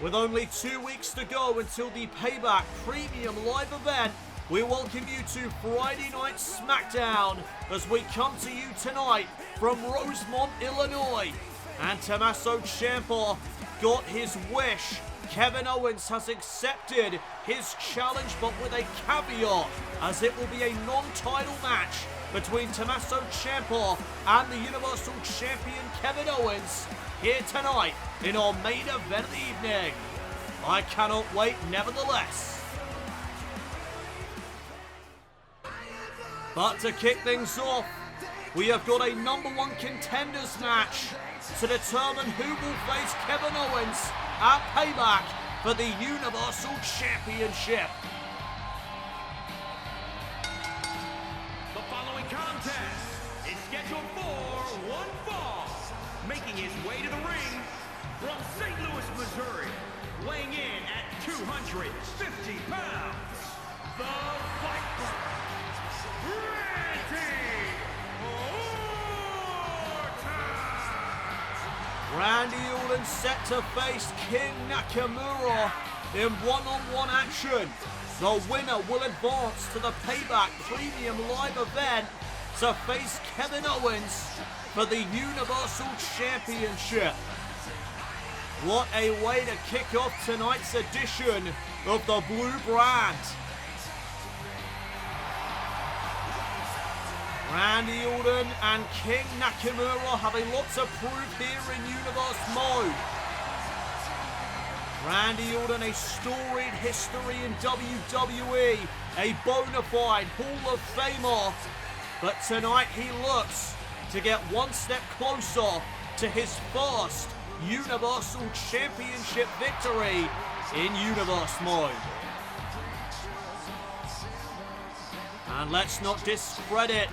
With only 2 weeks to go until the Payback Premium Live event, we welcome you to Friday Night SmackDown as we come to you tonight from Rosemont, Illinois. And Tommaso Ciampa got his wish. Kevin Owens has accepted his challenge, but with a caveat, as it will be a non-title match between Tommaso Ciampa and the Universal Champion Kevin Owens here tonight in our main event of the evening. I cannot wait nevertheless. But to kick things off, we have got a #1 contenders match to determine who will face Kevin Owens at Payback for the Universal Championship. The following contest is scheduled for one fall. Making his way to the ring from St. Louis, Missouri, weighing in at 250 pounds, the Viper, Randy Orton set to face King Nakamura in one-on-one action. The winner will advance to the Payback Premium Live event to face Kevin Owens for the Universal Championship. What a way to kick off tonight's edition of the Blue Brand. Randy Orton and King Nakamura have a lot to prove here in Universe mode. Randy Orton, a storied history in WWE, a bona fide Hall of Famer, but tonight he looks to get one step closer to his first Universal Championship victory in Universe mode. And let's not discredit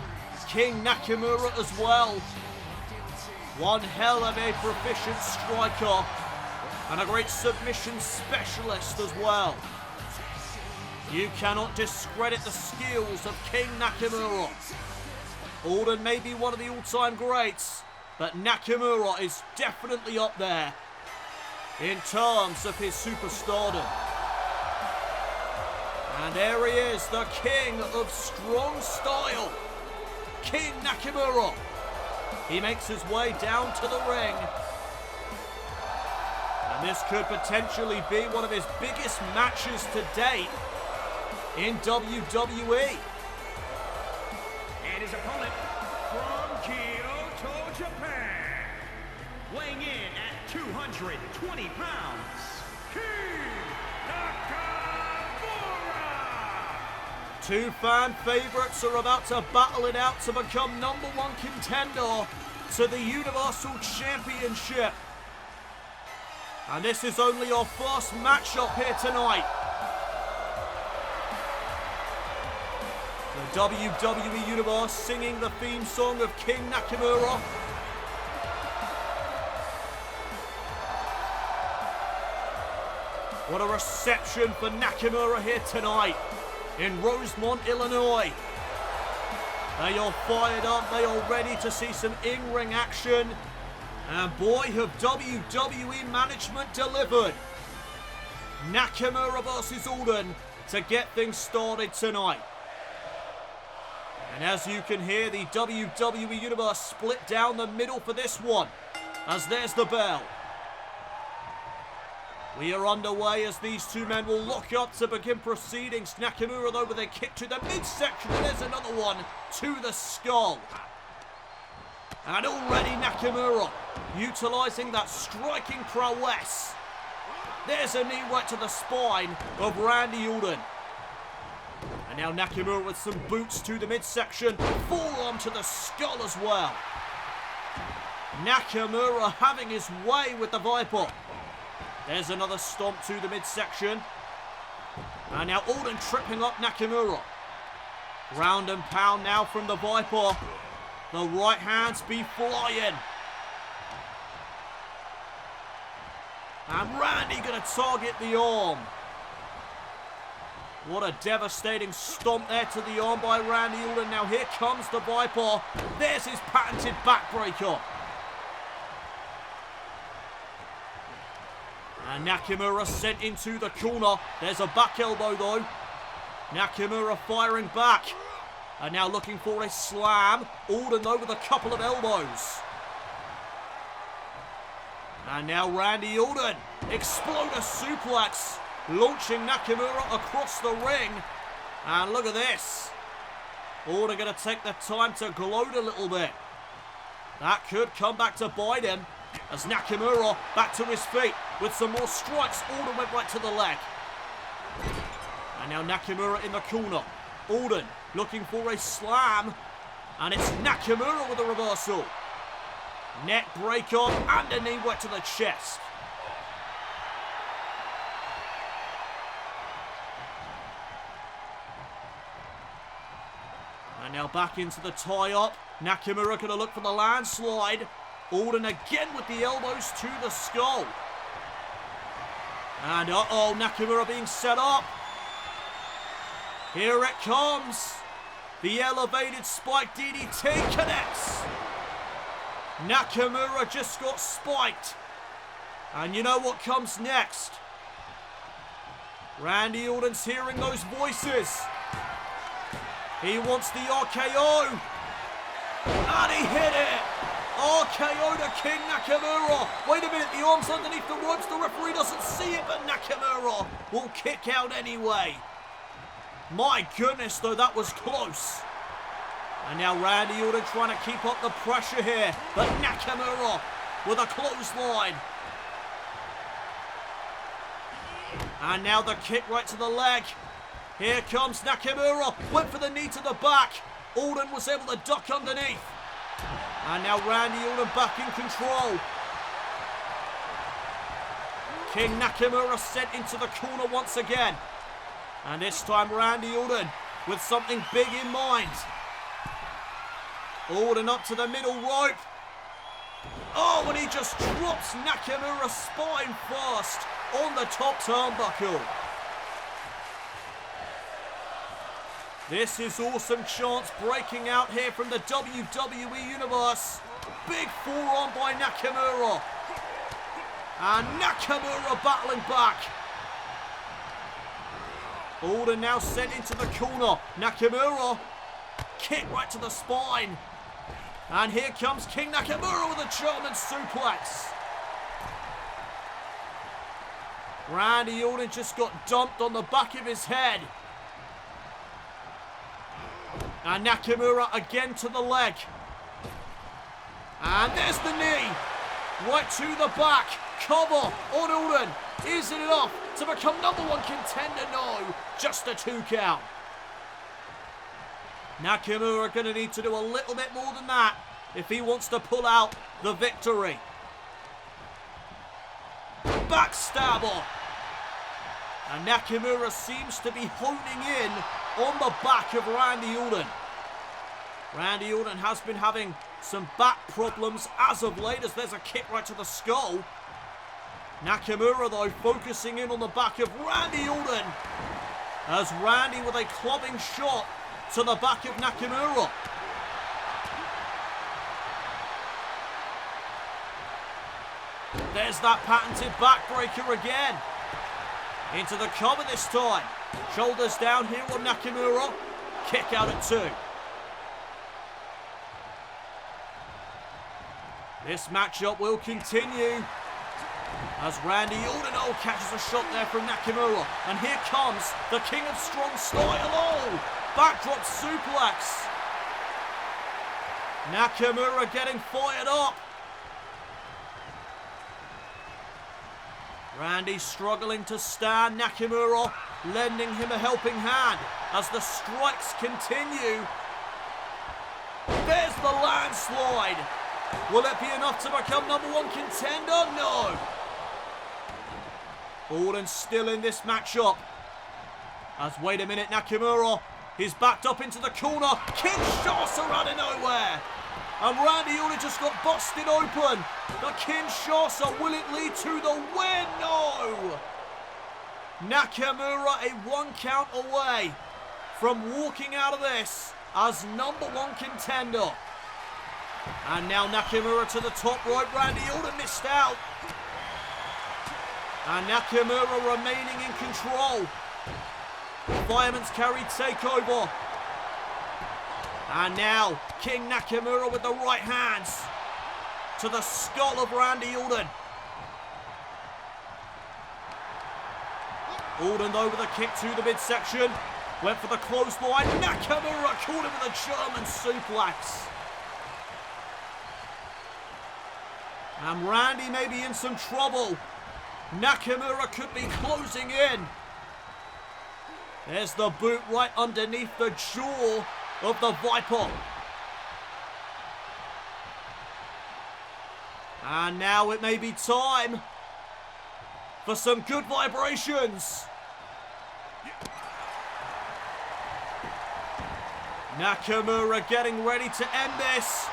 King Nakamura as well. One hell of a proficient striker and a great submission specialist as well. You cannot discredit the skills of King Nakamura. Orton may be one of the all-time greats, but Nakamura is definitely up there in terms of his superstardom. And there he is, the king of strong style, King Nakamura. He makes his way down to the ring. And this could potentially be one of his biggest matches to date in WWE. And his opponent from Kyoto, Japan, weighing in at 220 pounds, King Nakamura. Two fan favorites are about to battle it out to become #1 contender to the Universal Championship. And this is only our first matchup here tonight. The WWE Universe singing the theme song of King Nakamura. What a reception for Nakamura here tonight in Rosemont, Illinois. They are fired up, they are ready to see some in-ring action. And boy, have WWE management delivered. Nakamura versus Orton to get things started tonight. And as you can hear, the WWE Universe split down the middle for this one, as there's the bell. We are underway as these two men will lock up to begin proceedings. Nakamura though with a kick to the midsection, and there's another one to the skull. And already Nakamura utilising that striking prowess. There's a knee right to the spine of Randy Orton. And now Nakamura with some boots to the midsection, forearm to the skull as well. Nakamura having his way with the Viper. There's another stomp to the midsection. And now Orton tripping up Nakamura. Ground and pound now from the Viper. The right hands be flying. And Randy going to target the arm. What a devastating stomp there to the arm by Randy Orton. Now here comes the Viper. There's his patented backbreaker. And Nakamura sent into the corner. There's a back elbow though. Nakamura firing back. And now looking for a slam. Orton though with a couple of elbows. And now Randy Orton. Exploder suplex. Launching Nakamura across the ring. And look at this. Orton going to take the time to gloat a little bit. That could come back to bite him. As Nakamura back to his feet with some more strikes. Orton went right to the leg. And now Nakamura in the corner. Orton looking for a slam. And it's Nakamura with a reversal. Neck break on and a knee right to the chest. And now back into the tie-up. Nakamura going to look for the landslide. Orton again with the elbows to the skull. And uh-oh, Nakamura being set up. Here it comes. The elevated spike DDT connects. Nakamura just got spiked. And you know what comes next? Randy Orton's hearing those voices. He wants the RKO. And he hit it. RKO to King Nakamura. Wait a minute, the arm's underneath the ropes. The referee doesn't see it, but Nakamura will kick out anyway. My goodness, though, that was close. And now Randy Orton trying to keep up the pressure here. But Nakamura with a clothesline. And now the kick right to the leg. Here comes Nakamura. Went for the knee to the back. Orton was able to duck underneath. And now Randy Orton back in control. King Nakamura sent into the corner once again. And this time Randy Orton with something big in mind. Orton up to the middle rope. Oh, and he just drops Nakamura spine first on the top turnbuckle. This is awesome chance breaking out here from the WWE Universe. Big forearm by Nakamura. And Nakamura battling back. Orton now sent into the corner. Nakamura. Kick right to the spine. And here comes King Nakamura with a German suplex. Randy Orton just got dumped on the back of his head. And Nakamura again to the leg. And there's the knee. Right to the back. Cover on Orton. Is it enough to become #1 contender? No. Just a 2 count. Nakamura going to need to do a little bit more than that if he wants to pull out the victory. Backstabber. And Nakamura seems to be honing in on the back of Randy Orton. Randy Orton has been having some back problems as of late, as there's a kick right to the skull. Nakamura, though, focusing in on the back of Randy Orton, as Randy with a clubbing shot to the back of Nakamura. There's that patented backbreaker again. Into the cover this time. Shoulders down here on Nakamura. Kick out at 2. This matchup will continue as Randy Orton catches a shot there from Nakamura. And here comes the King of Strong Style. Oh, backdrop suplex. Nakamura getting fired up. Randy struggling to stand. Nakamura lending him a helping hand as the strikes continue. There's the landslide. Will it be enough to become #1 contender? No. Orton still in this matchup. As, wait a minute, Nakamura, he's backed up into the corner. Kinshasa out of nowhere. And Randy Orton just got busted open. The Kinshasa, will it lead to the win? No. Nakamura a 1 count away from walking out of this as #1 contender. And now Nakamura to the top rope. Randy Orton missed out. And Nakamura remaining in control. Fireman's carry takeover. And now, King Nakamura with the right hands to the skull of Randy Orton. Orton though with a kick to the midsection. Went for the clothesline. Nakamura caught him with a German suplex. And Randy may be in some trouble. Nakamura could be closing in. There's the boot right underneath the jaw of the Viper. And now it may be time for some good vibrations. Nakamura getting ready to end this.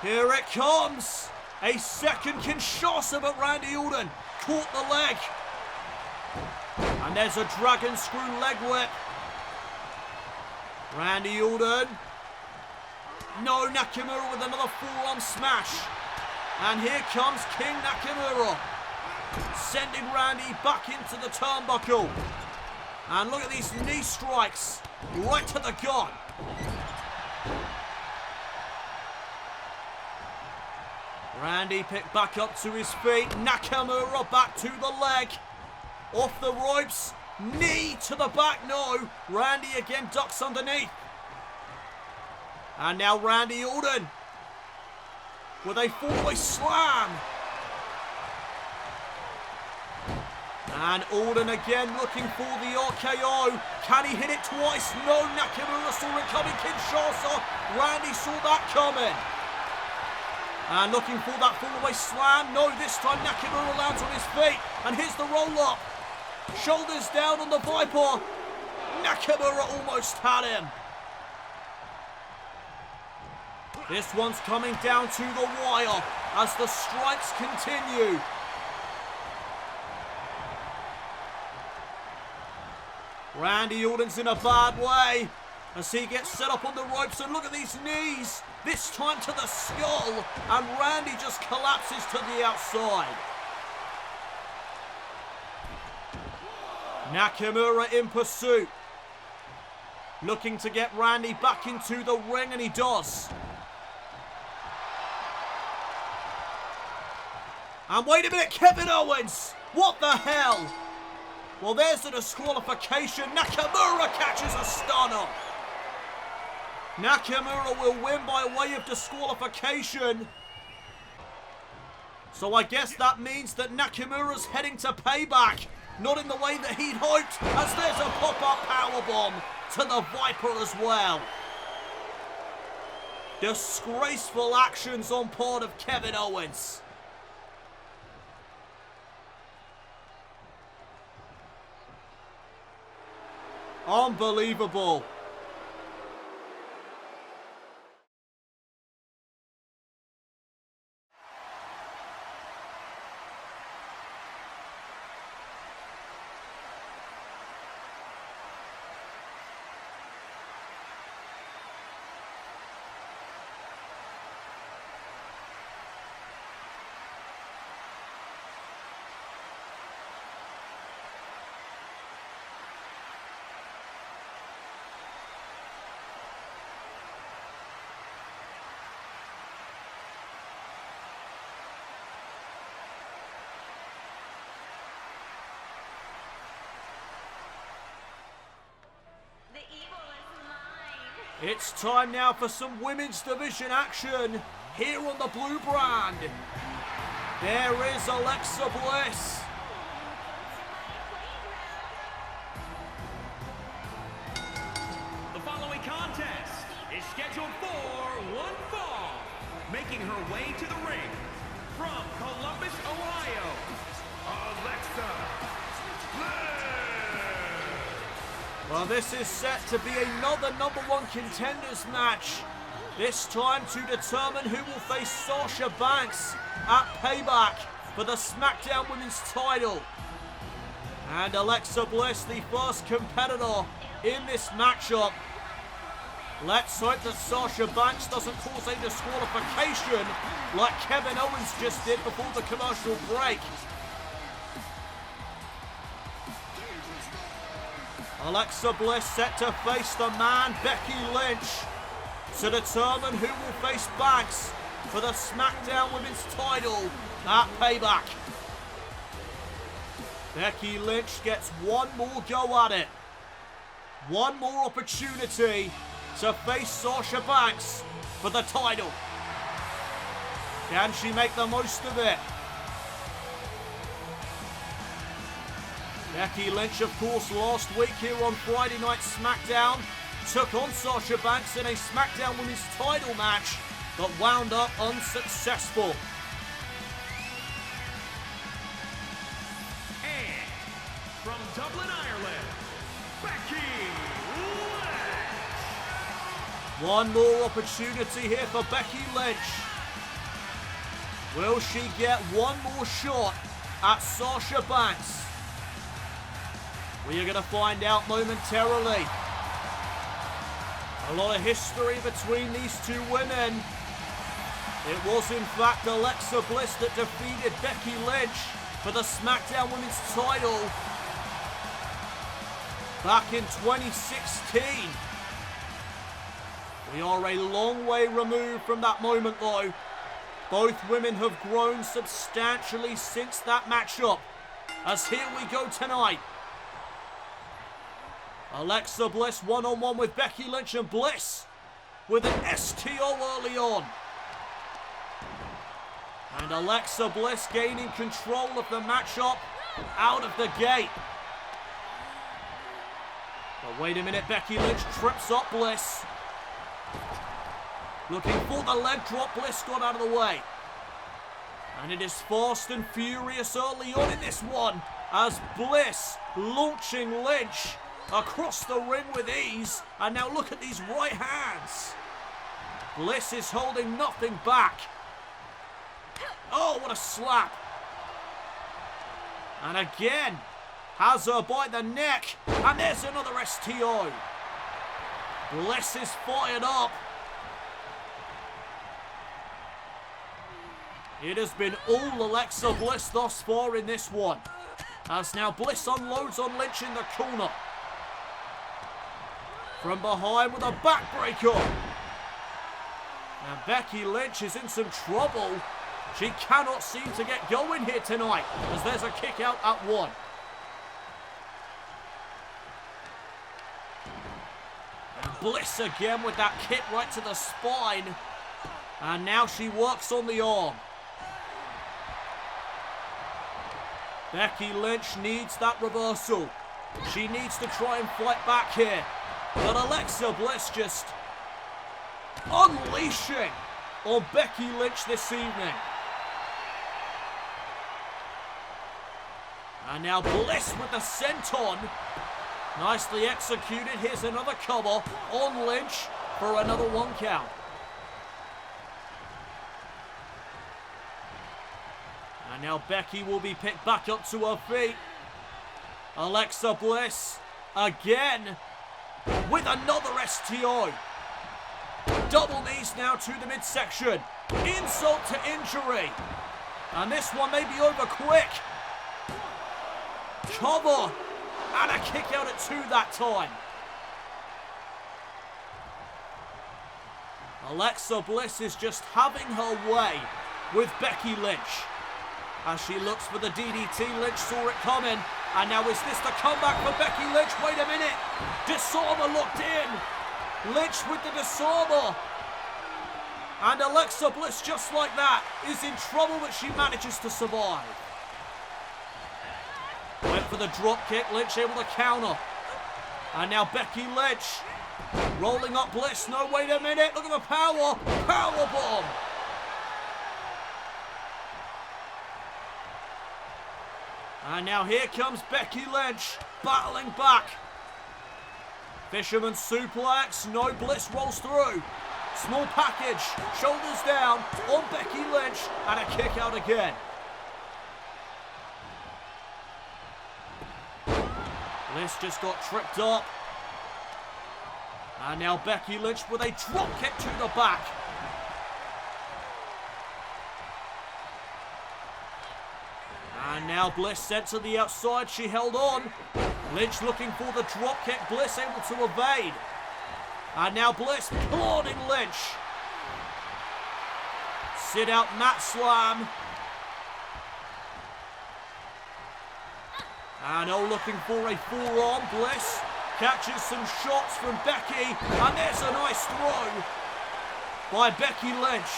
Here it comes. A second Kinshasa, but Randy Orton caught the leg. And there's a dragon screw leg whip. Randy Orton. No, Nakamura with another forearm smash. And here comes King Nakamura. Sending Randy back into the turnbuckle. And look at these knee strikes. Right to the gut. Randy picked back up to his feet. Nakamura back to the leg. Off the ropes. Knee to the back. No. Randy again ducks underneath. And now Randy Orton with a fallaway slam. And Orton again looking for the RKO. Can he hit it twice? No. Nakamura saw it coming. Kinshasa. Randy saw that coming. And looking for that fallaway slam. No, this time Nakamura lands on his feet. And here's the roll-up. Shoulders down on the Viper. Nakamura almost had him. This one's coming down to the wire as the strikes continue. Randy Orton's in a bad way as he gets set up on the ropes, and look at these knees. This time to the skull, and Randy just collapses to the outside. Nakamura in pursuit. Looking to get Randy back into the ring, and he does. And wait a minute, Kevin Owens! What the hell? Well, there's the disqualification. Nakamura catches a stunner. Nakamura will win by way of disqualification. So I guess that means that Nakamura's heading to Payback. Not in the way that he'd hoped, as there's a pop-up powerbomb to the Viper as well. Disgraceful actions on part of Kevin Owens. Unbelievable. It's time now for some women's division action here on the blue brand. There is Alexa Bliss. The following contest is scheduled for one fall. Making her way to the ring from Columbus, Ohio, Alexa Bliss. Well, this is set to be another #1 contenders match. This time to determine who will face Sasha Banks at Payback for the SmackDown Women's title. And Alexa Bliss, the first competitor in this matchup. Let's hope that Sasha Banks doesn't cause a disqualification like Kevin Owens just did before the commercial break. Alexa Bliss set to face the man, Becky Lynch, to determine who will face Banks for the SmackDown Women's title at Payback. Becky Lynch gets one more go at it. One more opportunity to face Sasha Banks for the title. Can she make the most of it? Becky Lynch, of course, last week here on Friday Night SmackDown, took on Sasha Banks in a SmackDown Women's title match, but wound up unsuccessful. And from Dublin, Ireland, Becky Lynch. One more opportunity here for Becky Lynch. Will she get one more shot at Sasha Banks? We are going to find out momentarily. A lot of history between these two women. It was in fact Alexa Bliss that defeated Becky Lynch for the SmackDown Women's title back in 2016. We are a long way removed from that moment though. Both women have grown substantially since that matchup. As here we go tonight. Alexa Bliss one-on-one with Becky Lynch, and Bliss with an STO early on. And Alexa Bliss gaining control of the matchup out of the gate. But wait a minute, Becky Lynch trips up Bliss. Looking for the leg drop, Bliss got out of the way. And it is fast and furious early on in this one as Bliss launching Lynch across the ring with ease. And now look at these right hands. Bliss is holding nothing back. Oh, what a slap. And again, has her by the neck. And there's another STO. Bliss is fired up. It has been all Alexa Bliss thus far in this one. As now Bliss unloads on Lynch in the corner. From behind with a backbreaker. Now Becky Lynch is in some trouble. She cannot seem to get going here tonight as there's a kick out at one. And Bliss again with that kick right to the spine. And now she works on the arm. Becky Lynch needs that reversal. She needs to try and fight back here. But Alexa Bliss just unleashing on Becky Lynch this evening. And now Bliss with the senton. Nicely executed. Here's another cover on Lynch for another one count. And now Becky will be picked back up to her feet. Alexa Bliss again with another STO. Double knees now to the midsection. Insult to injury. And this one may be over quick. Cover. And a kick out at two that time. Alexa Bliss is just having her way with Becky Lynch. As she looks for the DDT, Lynch saw it coming. And now is this the comeback for Becky Lynch? Wait a minute. Disarmer locked in. Lynch with the disarmer. And Alexa Bliss, just like that, is in trouble, but she manages to survive. Went for the drop kick. Lynch able to counter. And now Becky Lynch rolling up Bliss. No, wait a minute. Look at the power. Power bomb. And now here comes Becky Lynch, battling back. Fisherman suplex, no, Bliss rolls through. Small package, shoulders down on Becky Lynch, and a kick out again. Bliss just got tripped up. And now Becky Lynch with a drop kick to the back. And now Bliss sent to the outside. She held on. Lynch looking for the drop kick. Bliss able to evade. And now Bliss plodding Lynch. Sit out mat slam. And looking for a forearm. Bliss catches some shots from Becky. And there's a nice throw by Becky Lynch.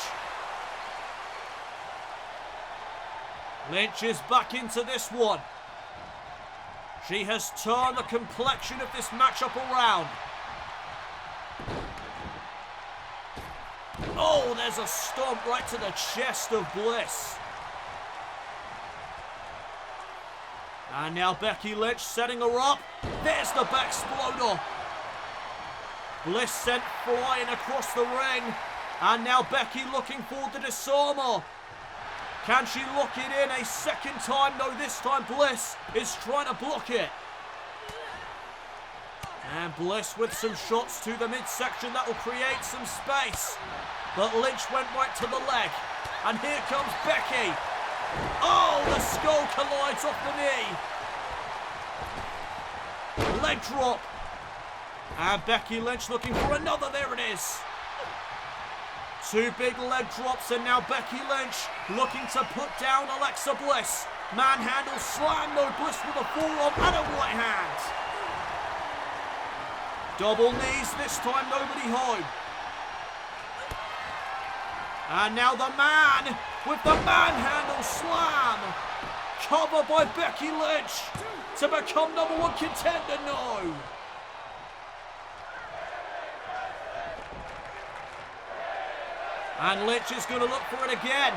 Lynch is back into this one. She has turned the complexion of this matchup around. Oh, there's a stomp right to the chest of Bliss. And now Becky Lynch setting her up. There's the Bexploder. Bliss sent flying across the ring. And now Becky looking for the disarmer. Can she lock it in a second time? No, this time Bliss is trying to block it. And Bliss with some shots to the midsection that will create some space. But Lynch went right to the leg. And here comes Becky. Oh, the skull collides off the knee. Leg drop. And Becky Lynch looking for another. There it is. Two big leg drops, and now Becky Lynch looking to put down Alexa Bliss. Manhandle slam, no, Bliss with a forearm and a right hand. Double knees, this time nobody home. And now the man with the manhandle slam. Cover by Becky Lynch to become #1 contender, no. And Lynch is going to look for it again.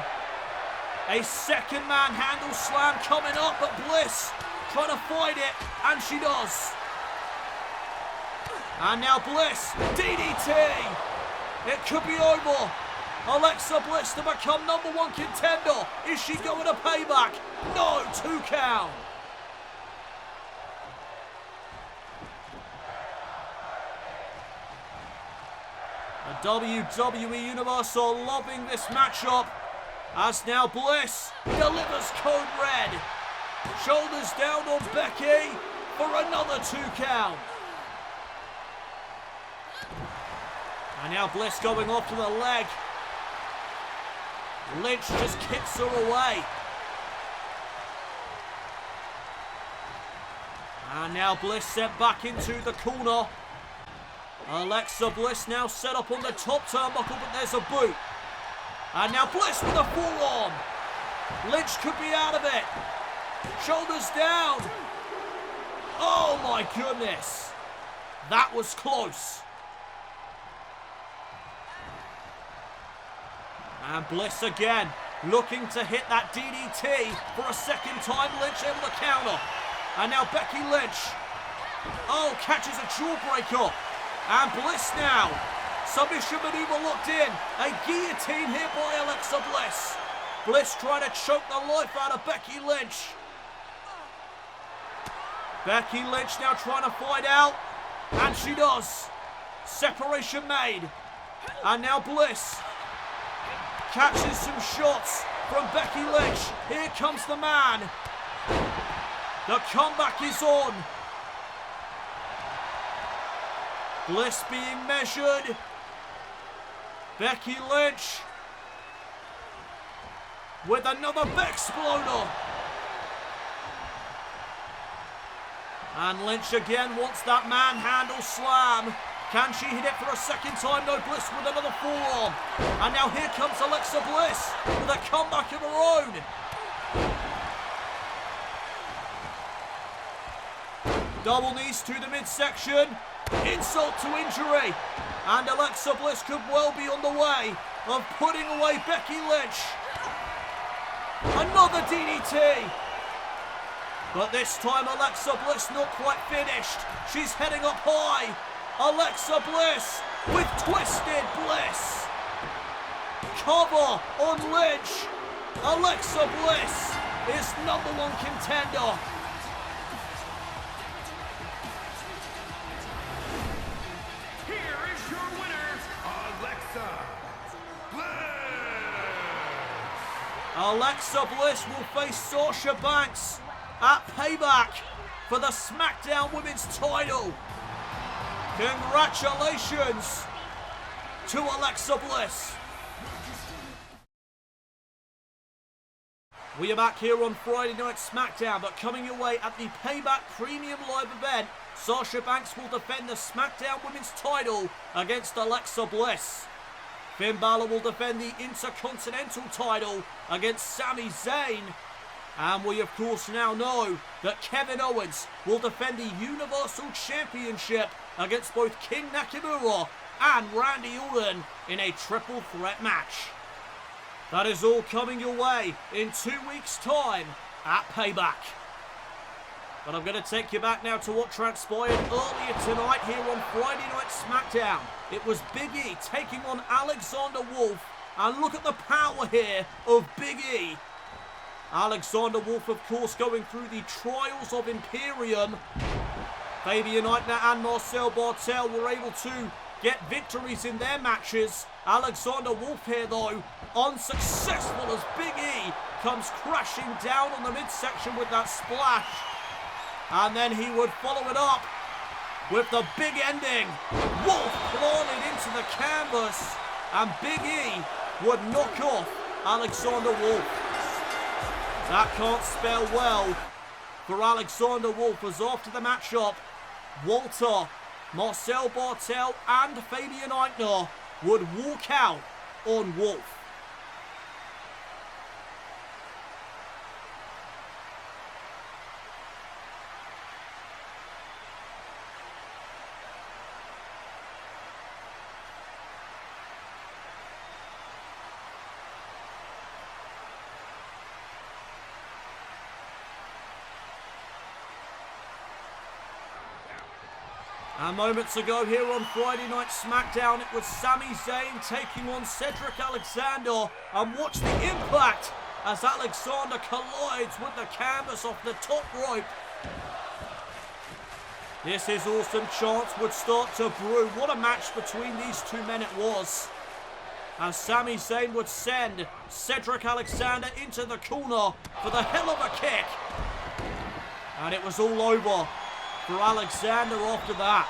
A second manhandle slam coming up, but Bliss trying to fight it, and she does. And now Bliss, DDT. It could be over. Alexa Bliss to become #1 contender. Is she going to payback? No, 2 count. The WWE Universe are loving this matchup as now Bliss delivers code red. Shoulders down on Becky for another 2 count. And now Bliss going off to the leg. Lynch just kicks her away. And now Bliss sent back into the corner. Alexa Bliss now set up on the top turnbuckle, but there's a boot. And now Bliss with a forearm. Lynch could be out of it. Shoulders down. Oh my goodness. That was close. And Bliss again, looking to hit that DDT for a second time. Lynch able to counter. And now Becky Lynch. Oh, catches a jawbreaker. And Bliss now. Submission maneuver locked in. A guillotine here by Alexa Bliss. Bliss trying to choke the life out of Becky Lynch. Becky Lynch now trying to fight out. And she does. Separation made. And now Bliss catches some shots from Becky Lynch. Here comes the man. The comeback is on. Bliss being measured. Becky Lynch with another Bexploder. And Lynch again wants that manhandle slam. Can she hit it for a second time? No, Bliss with another forearm. And now here comes Alexa Bliss with a comeback of her own. Double knees to the midsection. Insult to injury. And Alexa Bliss could well be on the way of putting away Becky Lynch. Another DDT. But this time Alexa Bliss not quite finished. She's heading up high. Alexa Bliss with Twisted Bliss. Cover on Lynch. Alexa Bliss is #1 contender. Here is your winner, Alexa Bliss. Alexa Bliss will face Sasha Banks at Payback for the SmackDown Women's title. Congratulations to Alexa Bliss. We are back here on Friday Night SmackDown, but coming your way at the Payback Premium Live event, Sasha Banks will defend the SmackDown Women's title against Alexa Bliss. Finn Balor will defend the Intercontinental title against Sami Zayn. And we of course now know that Kevin Owens will defend the Universal Championship against both King Nakamura and Randy Orton in a triple threat match. That is all coming your way in 2 weeks' time at Payback. But I'm going to take you back now to what transpired earlier tonight here on Friday Night SmackDown. It was Big E taking on Alexander Wolf. And look at the power here of Big E. Alexander Wolf, of course, going through the trials of Imperium. Fabian Eichner and Marcel Bartel were able to get victories in their matches. Alexander Wolf here, though, unsuccessful as Big E comes crashing down on the midsection with that splash. And then he would follow it up with the big ending. Wolf planted into the canvas, and Big E would knock off Alexander Wolf. That can't spell well for Alexander Wolf, as after the matchup, Walter, Marcel Bartel and Fabian Eichner would walk out on Wolf. And moments ago here on Friday Night SmackDown, it was Sami Zayn taking on Cedric Alexander. And watch the impact as Alexander collides with the canvas off the top rope. This is awesome. Chants would start to brew. What a match between these two men it was. As Sami Zayn would send Cedric Alexander into the corner for the hell of a kick. And it was all over for Alexander after that.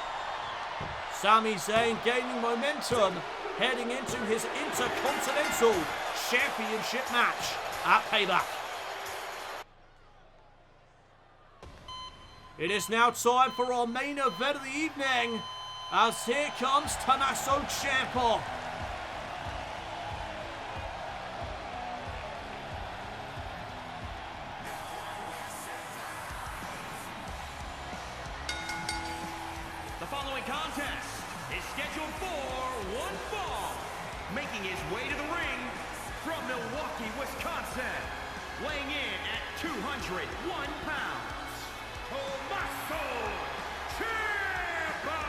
Sami Zayn gaining momentum, heading into his Intercontinental Championship match at Payback. It is now time for our main event of the evening, as here comes Tommaso Ciampa. The following contest is scheduled for one fall. Making his way to the ring from Milwaukee, Wisconsin, weighing in at 201 pounds, Tommaso Ciampa!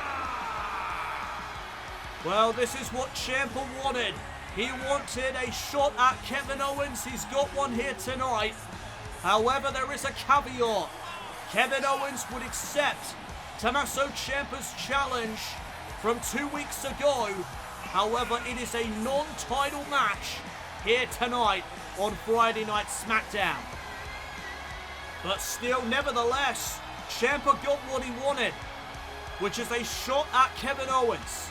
Well, this is what Ciampa wanted. He wanted a shot at Kevin Owens. He's got one here tonight. However, there is a caveat. Kevin Owens would accept Tommaso Ciampa's challenge from 2 weeks ago. However, it is a non-title match here tonight on Friday Night SmackDown. But still, nevertheless, Ciampa got what he wanted, which is a shot at Kevin Owens.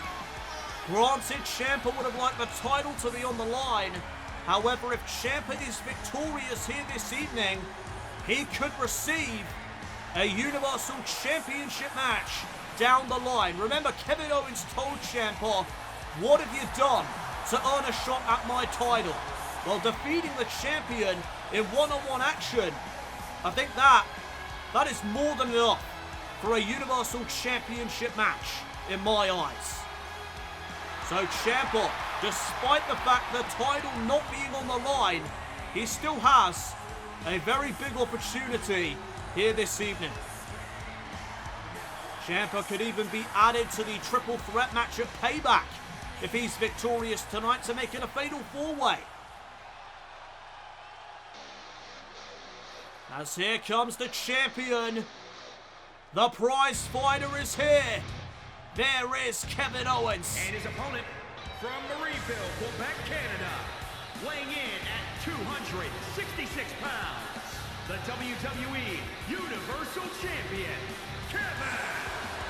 Granted, Ciampa would have liked the title to be on the line. However, if Ciampa is victorious here this evening, he could receive a Universal Championship match down the line. Remember, Kevin Owens told Ciampa, "What have you done to earn a shot at my title?" Well, defeating the champion in one-on-one action, I think that is more than enough for a Universal Championship match in my eyes. So Ciampa, despite the fact the title not being on the line, he still has a very big opportunity here this evening. Ciampa could even be added to the triple threat match at Payback if he's victorious tonight to make it a fatal four-way. As here comes the champion. The prize fighter is here. There is Kevin Owens. And his opponent from Marieville, Quebec, Canada, weighing in at 266 pounds, the WWE Universal Champion, Kevin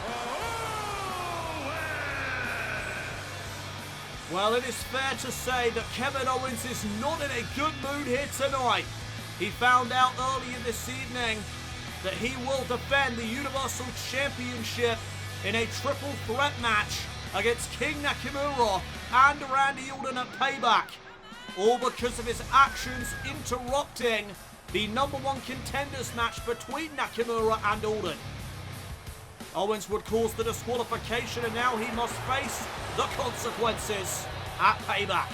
Owens! Well, it is fair to say that Kevin Owens is not in a good mood here tonight. He found out earlier this evening that he will defend the Universal Championship in a triple threat match against King Nakamura and Randy Orton at Payback, all because of his actions interrupting the #1 contenders match between Nakamura and Orton. Owens would cause the disqualification, and now he must face the consequences at Payback.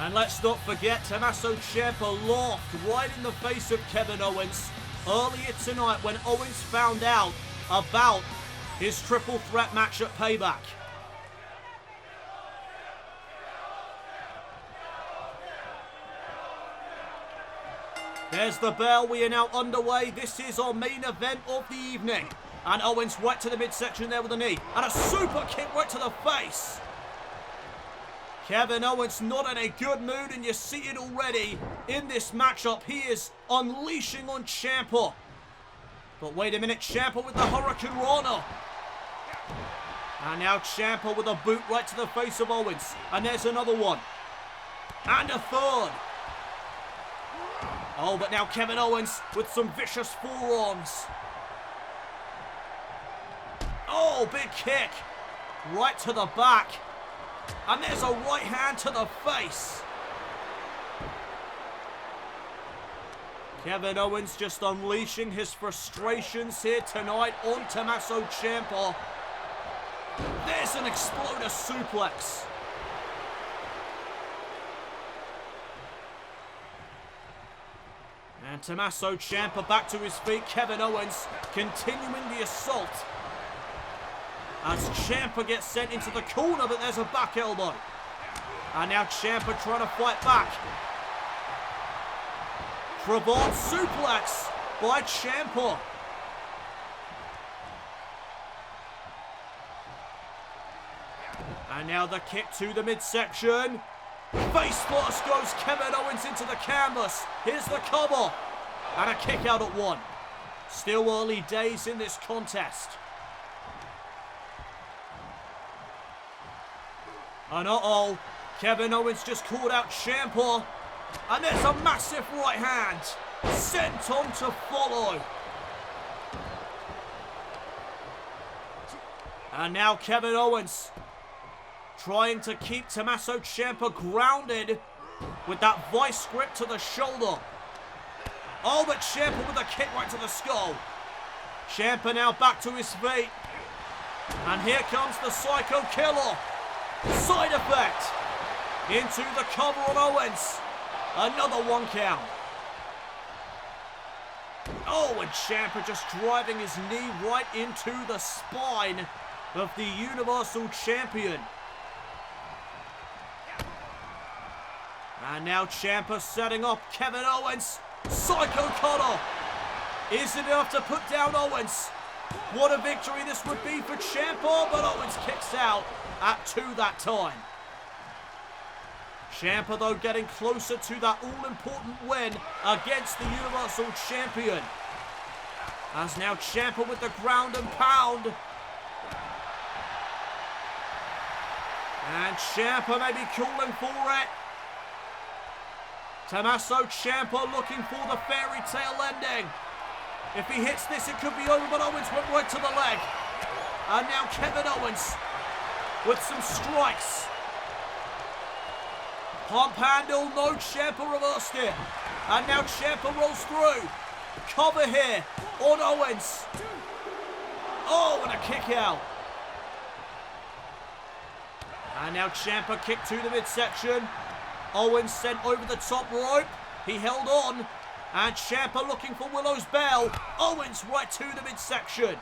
And let's not forget, Tommaso Ciampa laughed right in the face of Kevin Owens earlier tonight when Owens found out about his triple threat match at Payback. There's the bell. We are now underway. This is our main event of the evening. And Owens right to the midsection there with a knee. And a super kick right to the face. Kevin Owens not in a good mood, and you see it already in this matchup. He is unleashing on Ciampa. But wait a minute, Ciampa with the Hurricane Rana. And now Ciampa with a boot right to the face of Owens. And there's another one. And a third. Oh, but now Kevin Owens with some vicious forearms. Oh, big kick. Right to the back. And there's a right hand to the face. Kevin Owens just unleashing his frustrations here tonight on Tommaso Ciampa. There's an exploder suplex. And Tommaso Ciampa back to his feet. Kevin Owens continuing the assault. As Ciampa gets sent into the corner, but there's a back elbow. And now Ciampa trying to fight back. Trevon suplex by Ciampa. And now the kick to the midsection. Face first goes Kevin Owens into the canvas. Here's the cover. And a kick out at one. Still early days in this contest. And uh-oh, Kevin Owens just called out Ciampa. And there's a massive right hand sent on to follow. And now Kevin Owens trying to keep Tommaso Ciampa grounded with that vice grip to the shoulder. Oh, but Ciampa with a kick right to the skull. Ciampa now back to his feet. And here comes the Psycho Killer. Side effect. Into the cover on Owens. Another 1 count. Oh, and Ciampa just driving his knee right into the spine of the Universal Champion. And now Ciampa setting up Kevin Owens. Psycho Cutter. Is it enough to put down Owens? What a victory this would be for Ciampa, but Owens kicks out at 2 that time. Ciampa, though, getting closer to that all-important win against the Universal Champion. As now Ciampa with the ground and pound. And Ciampa may be calling for it. Tommaso Ciampa looking for the fairy tale ending. If he hits this, it could be over, but Owens went right to the leg. And now Kevin Owens with some strikes. Pump handle, no, Ciampa reversed it. And now Ciampa rolls through. Cover here on Owens. Oh, and a kick out. And now Ciampa kick to the midsection. Owens sent over the top rope. He held on. And Ciampa looking for Willow's Bell. Owens right to the midsection.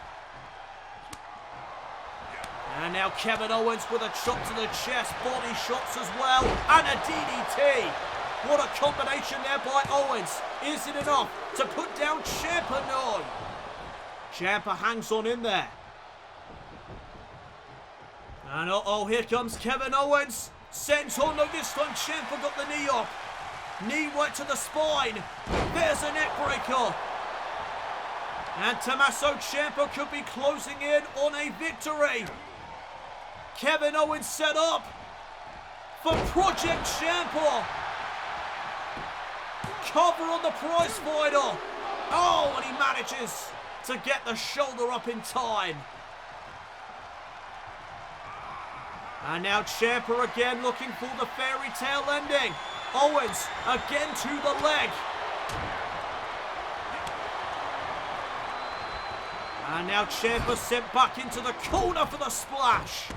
And now Kevin Owens with a chop to the chest. Body shots as well. And a DDT. What a combination there by Owens. Is it enough to put down Ciampa? No. Ciampa hangs on in there. And uh-oh, here comes Kevin Owens. Sent on, no, this time Ciampa got the knee up. Knee right to the spine. There's a neck breaker. And Tommaso Ciampa could be closing in on a victory. Kevin Owens set up for Project Ciampa. Cover on the prize fighter. Oh, and he manages to get the shoulder up in time. And now Ciampa again looking for the fairy tale ending. Owens again to the leg. And now Ciampa sent back into the corner for the splash.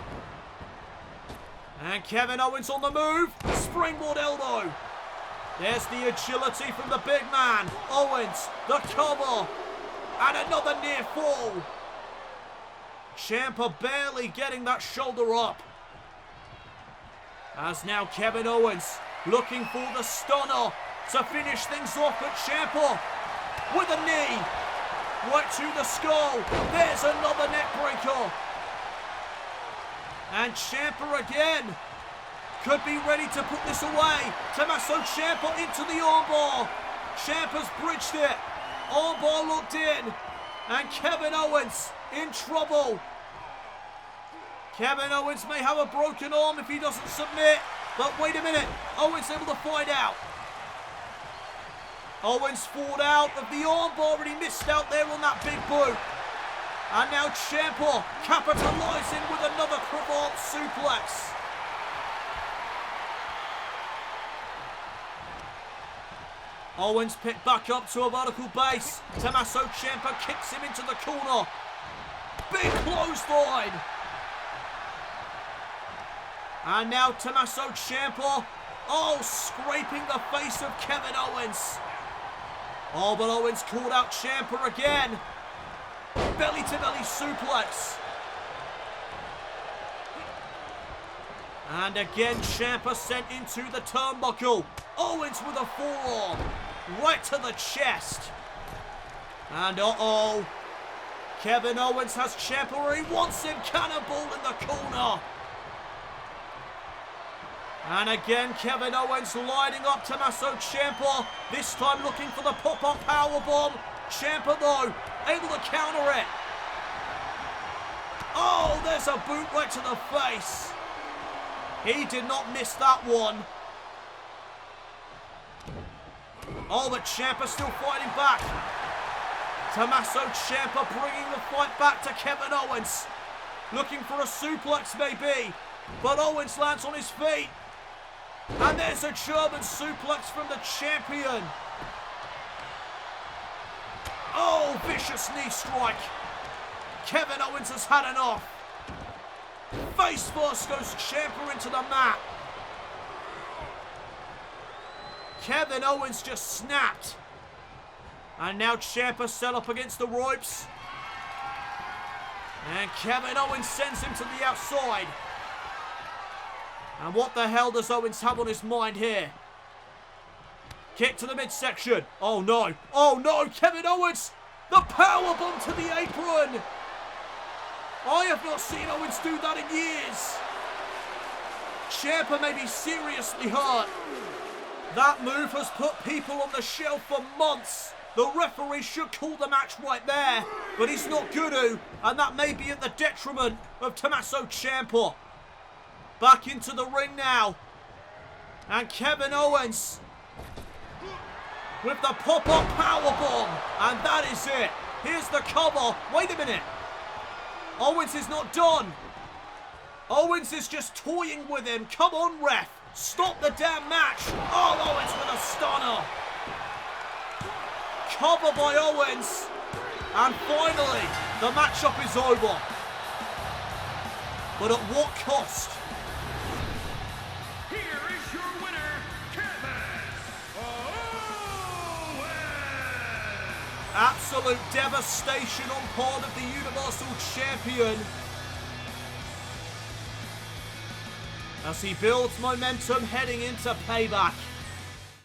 And Kevin Owens on the move. Springboard elbow. There's the agility from the big man. Owens, the cover. And another near fall. Ciampa barely getting that shoulder up. As now Kevin Owens looking for the stunner to finish things off, but Ciampa with a knee right to the skull. There's another neck breaker. And Ciampa again could be ready to put this away. Tommaso Ciampa into the armbar. Ciampa's bridged it. Armbar locked in. And Kevin Owens in trouble. Kevin Owens may have a broken arm if he doesn't submit. But wait a minute. Owens able to find out. Owens fought out of the armbar and he missed out there on that big boot. And now Ciampa capitalizing with another cravat suplex. Owens picked back up to a vertical base. Tommaso Ciampa kicks him into the corner. Big clothesline. And now Tommaso Ciampa, scraping the face of Kevin Owens. But Owens called out Ciampa again. Belly to belly suplex. And again Ciampa sent into the turnbuckle. Owens with a forearm right to the chest. And Kevin Owens has Ciampa where he wants him. Cannonball in the corner. And again Kevin Owens lining up Tommaso Ciampa. This time looking for the pop-up powerbomb. Ciampa though able to counter it. There's a boot right to the face. He did not miss that one. But Ciampa still fighting back. Tommaso Ciampa bringing the fight back to Kevin Owens. Looking for a suplex maybe. But Owens lands on his feet. And there's a German suplex from the champion. Vicious knee strike. Kevin Owens has had enough. Face first goes Ciampa into the mat. Kevin Owens just snapped. And now Ciampa set up against the ropes. And Kevin Owens sends him to the outside. And what the hell does Owens have on his mind here? Kick to the midsection. Oh no, Kevin Owens! The powerbomb to the apron! I have not seen Owens do that in years. Ciampa may be seriously hurt. That move has put people on the shelf for months. The referee should call the match right there, but he's not going to, and that may be at the detriment of Tommaso Ciampa. Back into the ring now. And Kevin Owens with the pop-up powerbomb. And that is it. Here's the cover. Wait a minute. Owens is not done. Owens is just toying with him. Come on, ref. Stop the damn match. Owens with a stunner. Cover by Owens. And finally, the matchup is over. But at what cost? Here is your winner, Kevin Owens. Absolute devastation on part of the Universal Champion. As he builds momentum heading into Payback.